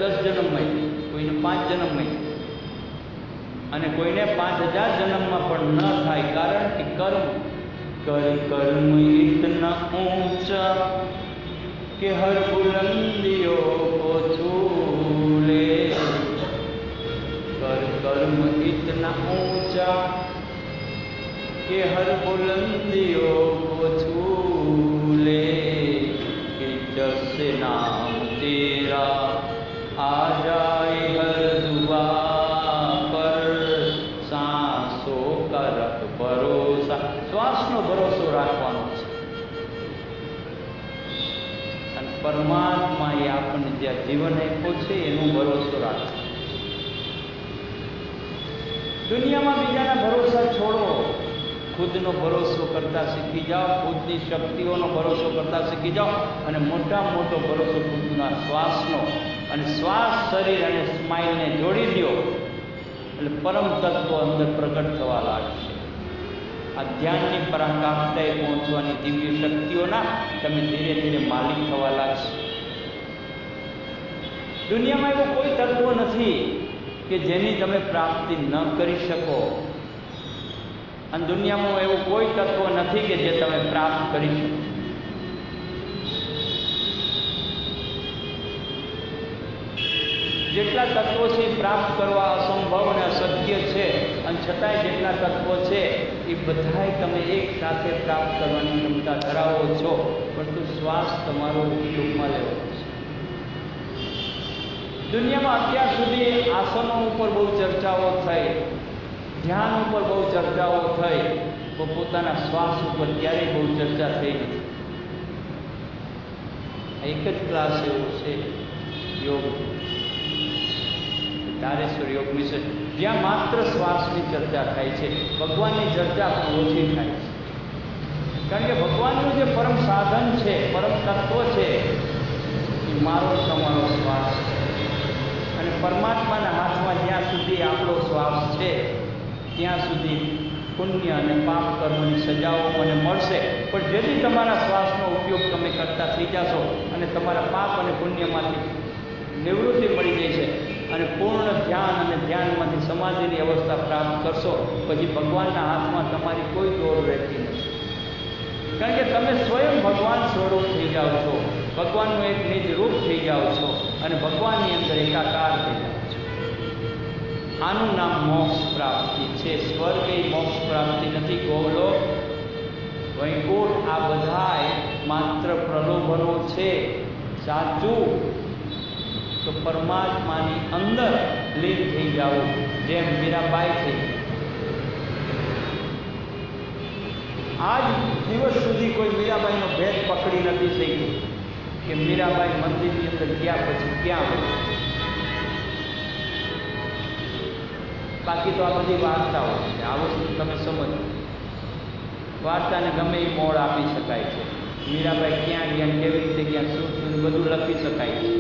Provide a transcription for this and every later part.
10 જન્મમાં, કોઈને 5 જન્મમાં, અને કોઈને 5000 જન્મમાં પણ ન થાય. કારણ કે કર્મ ઇતના ઊંચા કે હર બુલંદીઓ કો છૂલે. कर्म इतना ऊंचा कि हर बुलंदियों को छूले. कि जैसे नाम तेरा आ जाए हर जुबां पर, सांसों का रख भरोसा. શ્વાસનો ભરોસો રાખવાનો છે. અને પરમાત્માએ આપણને જ્યાં જીવન આપ્યું છે એનો ભરોસો રાખવો. દુનિયામાં બીજાના ભરોસા છોડો, ખુદનો ભરોસો કરતા શીખી જાઓ, ખુદની શક્તિઓનો ભરોસો કરતા શીખી જાઓ, અને મોટામાં મોટો ભરોસો ખુદના શ્વાસનો. અને શ્વાસ, શરીર અને સ્માઇલને જોડી દો એટલે પરમ તત્વ અંદર પ્રગટ થવા લાગશે. આ ધ્યાનની પરાકાષ્ઠાએ પહોંચવાની દિવ્ય શક્તિઓના તમે ધીરે ધીરે માલિક થવા લાગશે. દુનિયામાં એવો કોઈ તત્વ નથી કે જેની તમે પ્રાપ્તિ ન કરી શકો, અને દુનિયામાં એવું કોઈ તત્વ નથી કે જે તમે પ્રાપ્ત કરી શકો. જેટલા તત્વો છે પ્રાપ્ત કરવા અસંભવ અને અશક્ય છે, અને છતાંય જેટલા તત્વો છે એ બધાય તમે એક સાથે પ્રાપ્ત કરવાની ક્ષમતા ધરાવો છો, પરંતુ શ્વાસ તમારો ઉપયોગમાં લેવો છે. દુનિયામાં અત્યાર સુધી આસનો ઉપર બહુ ચર્ચાઓ થઈ, ધ્યાન ઉપર બહુ ચર્ચાઓ થઈ, તો પોતાના શ્વાસ ઉપર ક્યારેય બહુ ચર્ચા થઈ નથી. એક જ ક્લાસ એવો છે યોગ, ધારેશ્વર યોગ મિશન, જ્યાં માત્ર શ્વાસની ચર્ચા થાય છે. ભગવાનની ચર્ચા પણ ઓછી થાય છે. કારણ કે ભગવાનનું જે પરમ સાધન છે, પરમ તત્વ છે, એ મારો તમારો શ્વાસ છે. અને પરમાત્માના હાથમાં જ્યાં સુધી આપણો શ્વાસ છે ત્યાં સુધી પુણ્ય અને પાપ કર્મની સજાઓ મને મળશે. પણ જેથી તમારા શ્વાસનો ઉપયોગ તમે કરતા થઈ જશો અને તમારા પાપ અને પુણ્યમાંથી નિવૃત્તિ મળી જશે અને પૂર્ણ ધ્યાન અને ધ્યાનમાંથી સમાધિની અવસ્થા પ્રાપ્ત કરશો, પછી ભગવાનના હાથમાં તમારી કોઈ દોડ રહેતી નથી. કારણ કે તમે સ્વયં ભગવાન સ્વરૂપ થઈ જાઓ છો, ભગવાનનું એક નિજ રૂપ થઈ જાઓ છો અને ભગવાનની અંદર એકાકાર થઈ જાઓ છો. આનું નામ મોક્ષ પ્રાપ્તિ છે. સ્વર્ગ એ મોક્ષ પ્રાપ્તિ નથી. ગોલોક, વૈકુંઠ આ બધાય માત્ર પ્રલોભનો છે. સાચું તો પરમાત્માની અંદર લીન થઈ જાઓ, જેમ મીરાબાઈ થઈ. આજ દિવસ સુધી કોઈ મીરાબાઈનો ભેદ પકડી નથી શક્યું કે મીરાબાઈ મંદિરની અંદર ગયા પછી ક્યાં હોય. બાકી તો આ બધી વાર્તાઓ છે. આ વસ્તુ તમે સમજો. વાર્તાને ગમે એ મોડ આપી શકાય છે. મીરાબાઈ ક્યાં ગયા, કેવી રીતે ગયા, શું બધું લખી શકાય છે.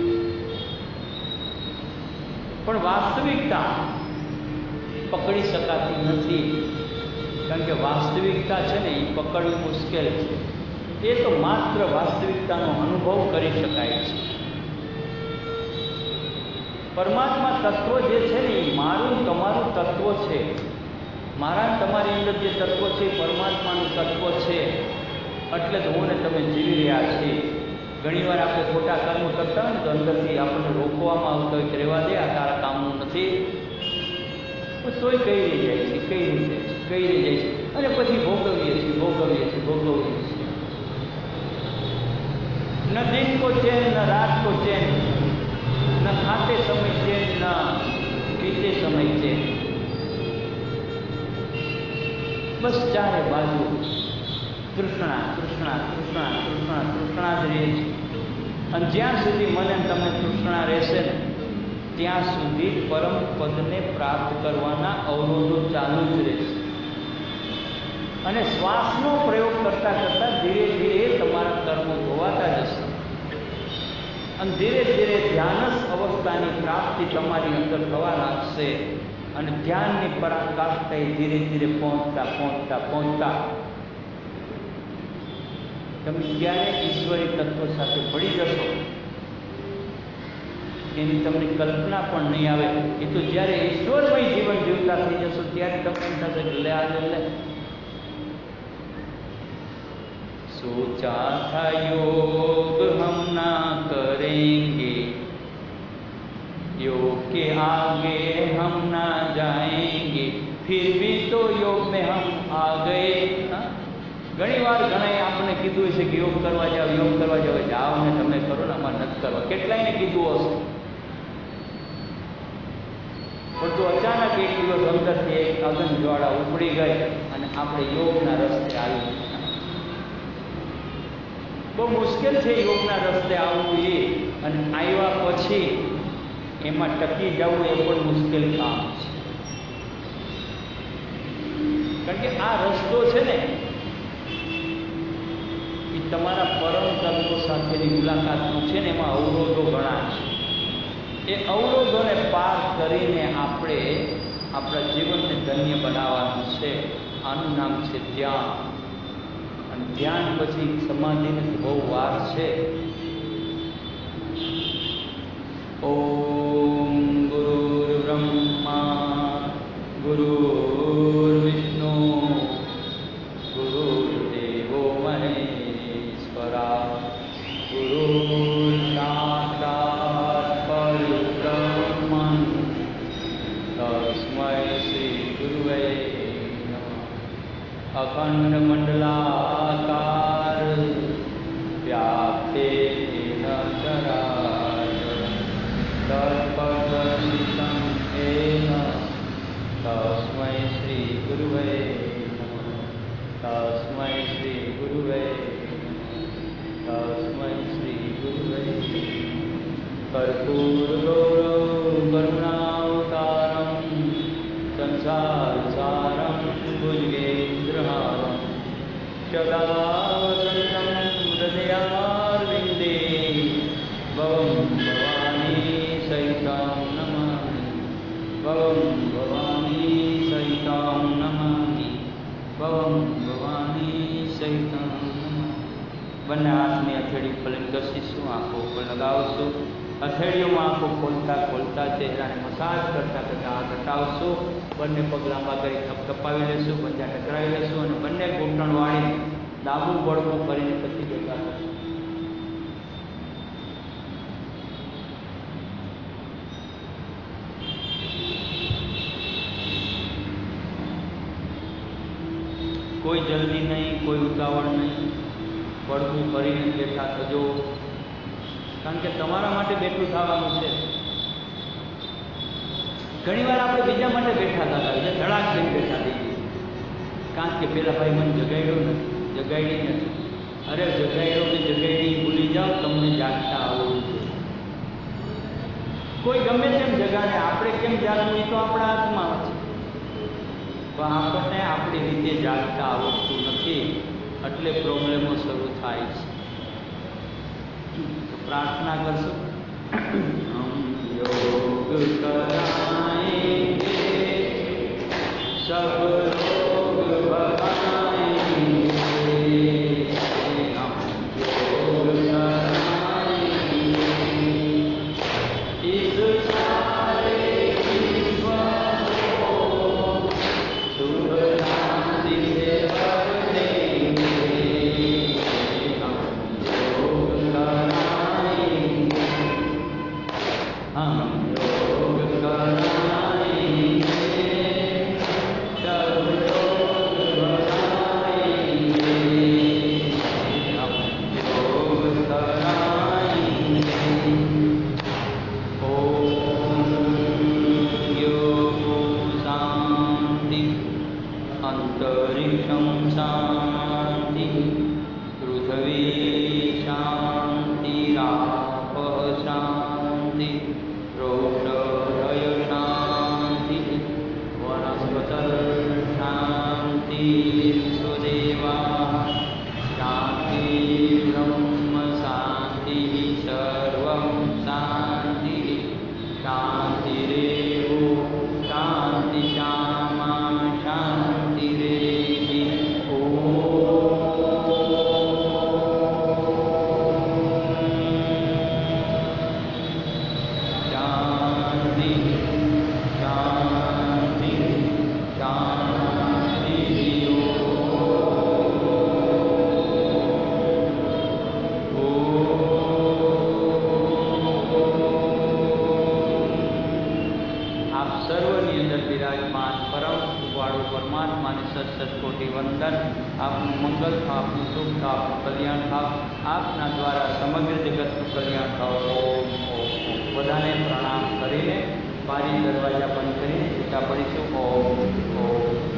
પણ વાસ્તવિકતા પકડી શકાતી નથી. કારણ કે વાસ્તવિકતા છે ને એ પકડવી મુશ્કેલ છે. એ તો માત્ર વાસ્તવિકતાનો અનુભવ કરી શકાય છે. પરમાત્મા તત્વ જે છે ને એ મારું તમારું તત્વ છે. મારા તમારી અંદર જે તત્વ છે એ પરમાત્માનું તત્વ છે. એટલે જ હું ને તમે જીવી રહ્યા છીએ. ઘણીવાર આપણે ખોટા કર્મ કરતા હોય ને તો અંદરથી આપણને રોકવામાં આવતો હોય કે રહેવા દે, આ તારા કામનું નથી. તોય કઈ રહી જાય છે, કઈ રીતે કઈ રહી જાય છે, અને પછી ભોગવીએ છીએ. ન દિન કો ચેન, ન રાત કો ચેન, ન ખાતે સમય ચેન, ન પીતે સમય ચેન. બસ ચારે બાજુ તૃષ્ણા તૃષ્ણા તૃષ્ણા તૃષ્ણા તૃષ્ણા જ રહે છે. અને જ્યાં સુધી મને તમને તૃષ્ણા રહેશે ને ત્યાં સુધી પરમ પદને પ્રાપ્ત કરવાના અવરોધો ચાલુ જ રહેશે. અને શ્વાસનો પ્રયોગ કરતાં કરતાં ધીરે ધીરે તમારા કર્મો ધોવાતા જશે અને ધીરે ધીરે ધ્યાનસ અવસ્થાની પ્રાપ્તિ તમારી અંદર થવા લાગશે. અને ધ્યાનની પરાકાષ્ઠાએ ધીરે ધીરે પહોંચતા તમે ક્યારે ઈશ્વરી તત્વ સાથે ભળી જશો એની તમને કલ્પના પણ નહીં આવે. એ તો જ્યારે ઈશ્વરમય જીવન જીવતા થઈ જશો ત્યારે તમને એમ થશે કે લે આજે લે. सोचा था योग हम ना करेंगे, योग के आगे हम ना जाएंगे, फिर भी तो योग में हम आ गए. ઘણી વાર ઘણાએ આપણને કીધું હશે કે યોગ કરવા જાઓ, જાઓ ને તમે કરો ને, અમારે નથી કરવા. કેટલાયને કીધું હશે. પણ તો અચાનક એક દિવસ અંદરથી એક અગન જ્વાળા ઉપડી ગઈ અને આપણે યોગના રસ્તે આવી. બહુ મુશ્કેલ છે યોગના રસ્તે આવવું એ, અને આવ્યા પછી એમાં ટકી જવું એ પણ મુશ્કેલ કામ છે. કારણ કે આ રસ્તો છે ને એ તમારા પરમ તત્વો સાથેની મુલાકાતનો છે ને, એમાં અવરોધો ઘણા છે. એ અવરોધોને પાર કરીને આપણે આપણા જીવનને ધન્ય બનાવવાનું છે. આનું નામ છે ધ્યાન. અને ધ્યાન પછી સમાધિને બહુ વાર છે. ઓમ ગુરુર બ્રહ્મા ગુરુર્વિષ્ણુ ગુરુર્દેવો મહેશ્વરા ગુરુર સાક્ષાત પરબ્રહ્મં તસ્મૈ શ્રી ગુરુવે નમઃ. અખંડ મંડલાકાર વ્યાપ્તેન ચરાચરં તત્પદર્શિतं येन તસ્મૈ શ્રી ગુરુવે નમઃ. તસ્મૈ શ્રી ગુરુવે નમઃ. તસ્મૈ શ્રી ગુરુવે નમઃ. કર્પૂરગૌરવ કરુણાવતારં સંસારસારં ભુજગેન્દ્રહારં સદા વસન્तं હૃદયારવિંદે ભવં ભવાની સહિतं નમામિ. ભવં ભવાની સહિतं નમામિ. ભવં ભવાની સહિतं નમામિ. બંને હાથની હથેળી ફલન ઘસીશું, આંખો ઉપર લગાવશું. હથેળીઓમાં આંખો ખોલતા ખોલતા ચહેરાને મસાજ કરતા કરતા હાથ હટાવશું. બંને પગ લાંબા કરી થપથપાવી લેશું, પંજા ટકરાવી લેશું અને બંને ઘૂંટણ વાળી ડાબું બળવું કરીને પછી બેઠા થશું. કોઈ જલ્દી નહીં, કોઈ ઉતાવળ નહીં, પડવું કરીને બેઠા થજો. કારણ કે તમારા માટે બેઠું થવાનું છે. ઘણી વાર આપણે બીજા માટે બેઠા થતા એટલે ધડાક લઈને બેઠા થઈ ગઈ. કારણ કે પેલા ભાઈ મને જગાડ્યો નથી, જગાડી નથી. અરે જગાડ્યો કે જગાડી ભૂલી જાઓ, તમને જાગતા આવડવું જોઈએ. કોઈ ગમે તેમ જગાડે, આપણે કેમ જાગવું એ તો આપણા હાથમાં છે. પણ આપણને આપણી રીતે જાગતા આવડતું નથી, એટલે પ્રોબ્લેમો શરૂ થાય છે. તો પ્રાર્થના કરશું. યોગ કરાયેંગે સબ રોગ ભગાયેંગે, હમ યોગ કરાયેંગે ઇસ सारे विश्व को सुख शांति से भर देंगे, हम योग कराएंगे, हम योग कराएंगे, सब रोग भगाएंगे, हम योग कराएंगे. ओम योग शांति अंतरिक्षं शांति पृथ्वी शांति रापः शांति પરમાત્માને સત વંદન. આપનું મંગલ થાવ, આપનું સુખ થાવ, આપનું કલ્યાણ થાવ. આપના દ્વારા સમગ્ર જગતનું કલ્યાણ થાવ. ઓમ ઓમ ઓમ. બધાને પ્રણામ કરીને બારી દરવાજા બંધ કરીને છૂટા પડીશું. ઓમ ઓમ.